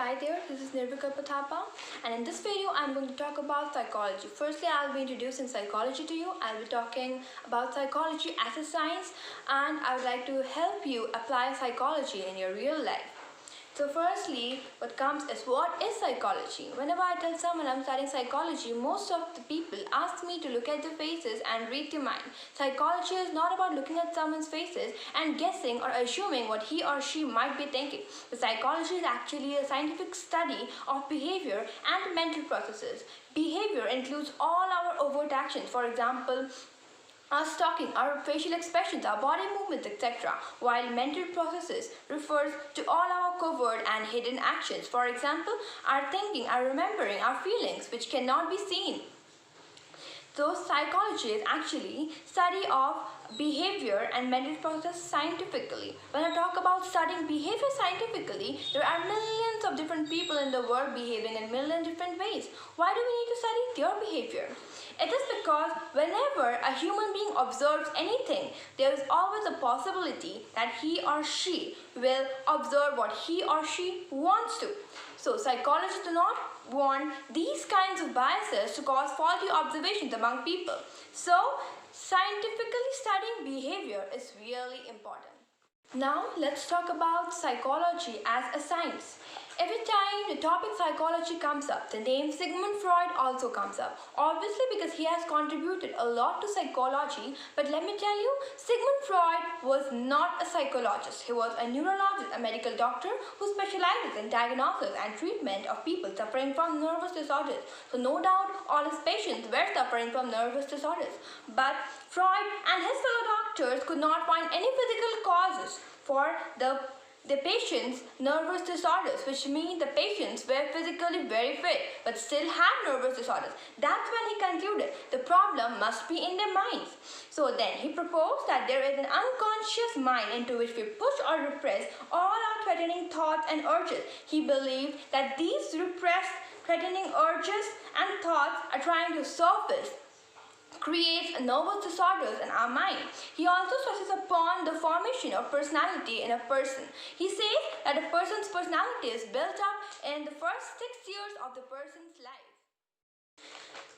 Hi there, this is Nirvikalpa Thapa, and in this video I'm going to talk about psychology. Firstly, I'll be introducing psychology to you. I'll be talking about psychology as a science, and I would like to help you apply psychology in your real life. So firstly, what comes is, what is psychology? Whenever I tell someone I'm studying psychology, most of the people ask me to look at their faces and read their mind. Psychology is not about looking at someone's faces and guessing or assuming what he or she might be thinking. The psychology is actually a scientific study of behavior and mental processes. Behavior includes all our overt actions, for example, us talking, our facial expressions, our body movements, etc. While mental processes refers to all our covert and hidden actions. For example, our thinking, our remembering, our feelings, which cannot be seen. So psychology is actually study of behavior and mental process scientifically. When I talk about studying behavior scientifically, there are millions of different people in the world behaving in million different ways. Why do we need to study their behavior? It is because whenever a human being observes anything, there is always a possibility that he or she will observe what he or she wants to. So psychologists do not want these kinds of biases to cause faulty observations among people. So scientifically studying behavior is really important. Now let's talk about psychology as a science. Every time the topic psychology comes up, the name Sigmund Freud also comes up. Obviously because he has contributed a lot to psychology, but let me tell you, Sigmund Freud was not a psychologist. He was a neurologist, a medical doctor who specializes in diagnosis and treatment of people suffering from nervous disorders. So no doubt all his patients were suffering from nervous disorders. But Freud and his fellow doctors could not find any physical causes for the patient's nervous disorders, which means the patients were physically very fit but still had nervous disorders. That's when he concluded the problem must be in their minds. So then he proposed that there is an unconscious mind into which we push or repress all our threatening thoughts and urges. He believed that these repressed threatening urges and thoughts are trying to surface, creates nervous disorders in our mind. He also stresses upon the formation of personality in a person. He says that a person's personality is built up in the first 6 years of the person's life.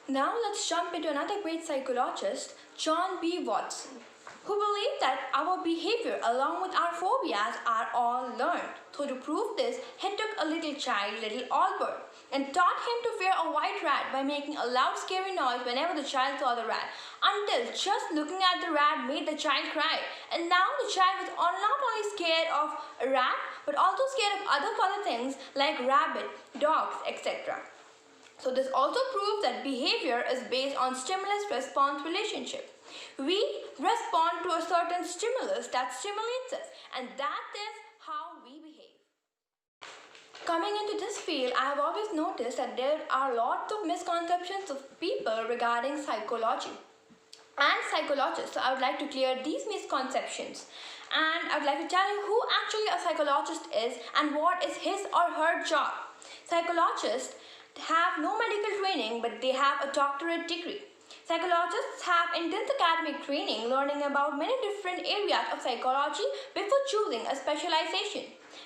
Now let's jump into another great psychologist, John B. Watson, who believed that our behavior along with our phobias are all learned. So to prove this, he took a little child, little Albert, and taught him to fear a white rat by making a loud scary noise whenever the child saw the rat, until just looking at the rat made the child cry. And now the child was not only scared of a rat, but also scared of other things like rabbit, dogs, etc. So this also proves that behavior is based on stimulus-response relationship. We respond to a certain stimulus that stimulates us, and that is how we behave. Coming into this field, I have always noticed that there are lots of misconceptions of people regarding psychology and psychologists. So I would like to clear these misconceptions, and I would like to tell you who actually a psychologist is and what is his or her job. Psychologists have no medical training, but they have a doctorate degree. Psychologists have intense academic training learning about many different areas of psychology before choosing a specialization.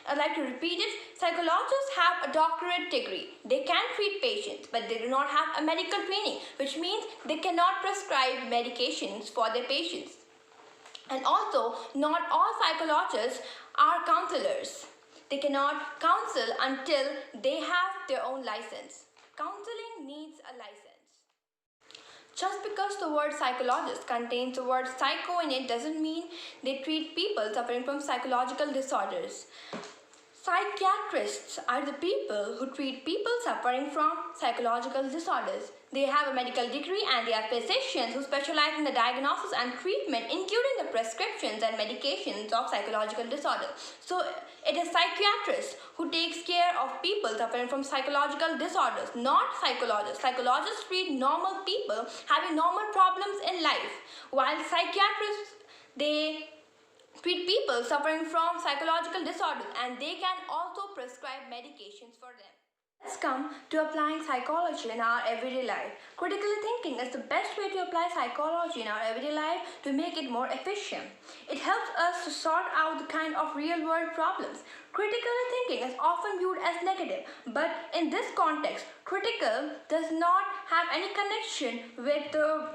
I'd like to repeat it. Psychologists have a doctorate degree. They can treat patients, but they do not have a medical training, which means they cannot prescribe medications for their patients. And also, not all psychologists are counselors. They cannot counsel until they have their own license. Counseling needs a license. Just because the word psychologist contains the word psycho in it doesn't mean they treat people suffering from psychological disorders. Psychiatrists are the people who treat people suffering from psychological disorders. They have a medical degree and they are physicians who specialize in the diagnosis and treatment, including the prescriptions and medications of psychological disorders. So it is psychiatrists who takes care of people suffering from psychological disorders, not psychologists. Psychologists treat normal people having normal problems in life, while psychiatrists, they treat people suffering from psychological disorders, and they can also prescribe medications for them. Let's come to applying psychology in our everyday life. Critically thinking is the best way to apply psychology in our everyday life to make it more efficient. It helps us to sort out the kind of real-world problems. Critically thinking is often viewed as negative, but in this context, critical does not have any connection with the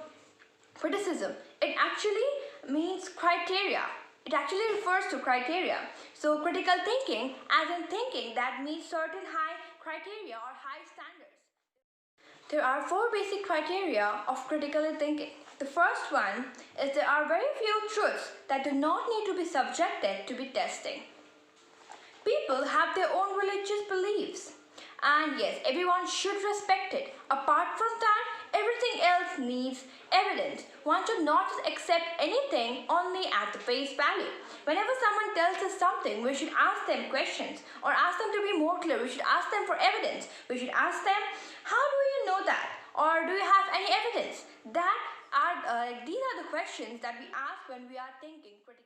criticism. It actually means criteria. It actually refers to criteria. So critical thinking, as in thinking that meets certain high criteria or high standards. There are four basic criteria of critical thinking. The first one is there are very few truths that do not need to be subjected to be testing. People have their own religious beliefs, and yes, everyone should respect it. Apart from that, everything else needs evidence. One should not just accept anything only at the face value. Whenever someone tells us something, we should ask them questions or ask them to be more clear. We should ask them for evidence. We should ask them, how do you know that? Or do you have any evidence? These are the questions that we ask when we are thinking critically.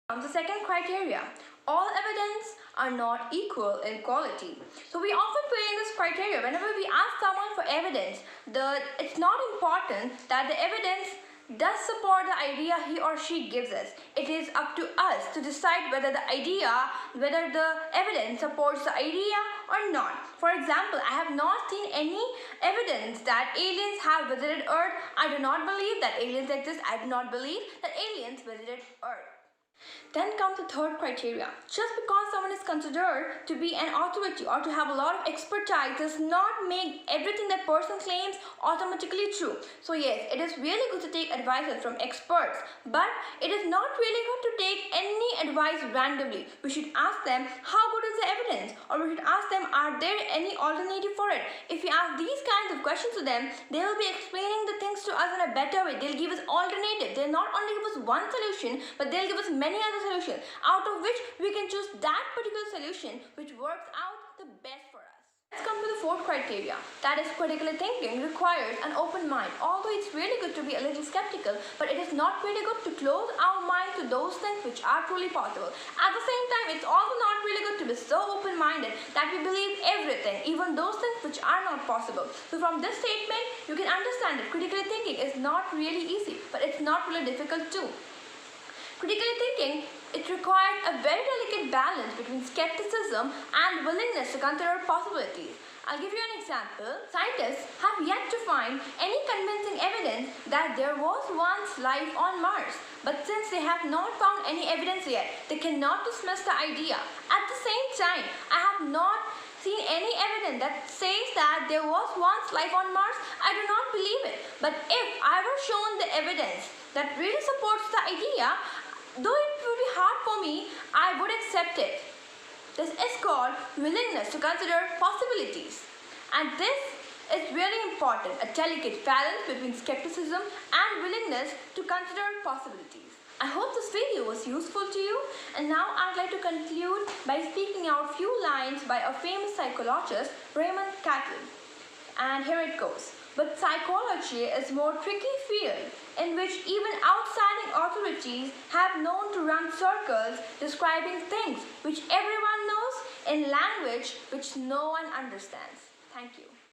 The second criteria, all evidence are not equal in quality. So we often put in this criteria whenever we ask someone for evidence. It's not important that the evidence does support the idea he or she gives us. It is up to us to decide whether the evidence supports the idea or not. For example, I have not seen any evidence that aliens have visited Earth. I do not believe that aliens exist. I do not believe that aliens visited Earth. Then comes the third criteria. Just because someone is considered to be an authority or to have a lot of expertise does not make everything that person claims automatically true. So yes, it is really good to take advice from experts, but it is not really good to take any advice randomly. We should ask them how good is the evidence, or we should ask them are there any alternative for it. If we ask these kinds of questions to them, they will be explaining the things to us in a better way. They'll give us alternatives. They'll not only give us one solution, but they'll give us many other solutions, out of which we can choose that particular solution which works out the best for us. Let's come to the fourth criteria. That is, critical thinking requires an open mind. Although it's really good to be a little skeptical, but it is not really good to close our mind to those things which are truly possible. At the same time, it's also not really good to be so open-minded that we believe everything, even those things which are not possible. So from this statement, you can understand that critical thinking is not really easy, but it's not really difficult too. Critically thinking, it requires a very delicate balance between skepticism and willingness to consider possibilities. I'll give you an example. Scientists have yet to find any convincing evidence that there was once life on Mars. But since they have not found any evidence yet, they cannot dismiss the idea. At the same time, I have not seen any evidence that says that there was once life on Mars. I do not believe it. But if I were shown the evidence that really supports the idea, though it would be hard for me, I would accept it. This is called willingness to consider possibilities. And this is really important, a delicate balance between skepticism and willingness to consider possibilities. I hope this video was useful to you, and now I'd like to conclude by speaking out a few lines by a famous psychologist, Raymond Cattell. And here it goes. But psychology is a more tricky field in which even outstanding authorities have known to run circles describing things which everyone knows in language which no one understands. Thank you.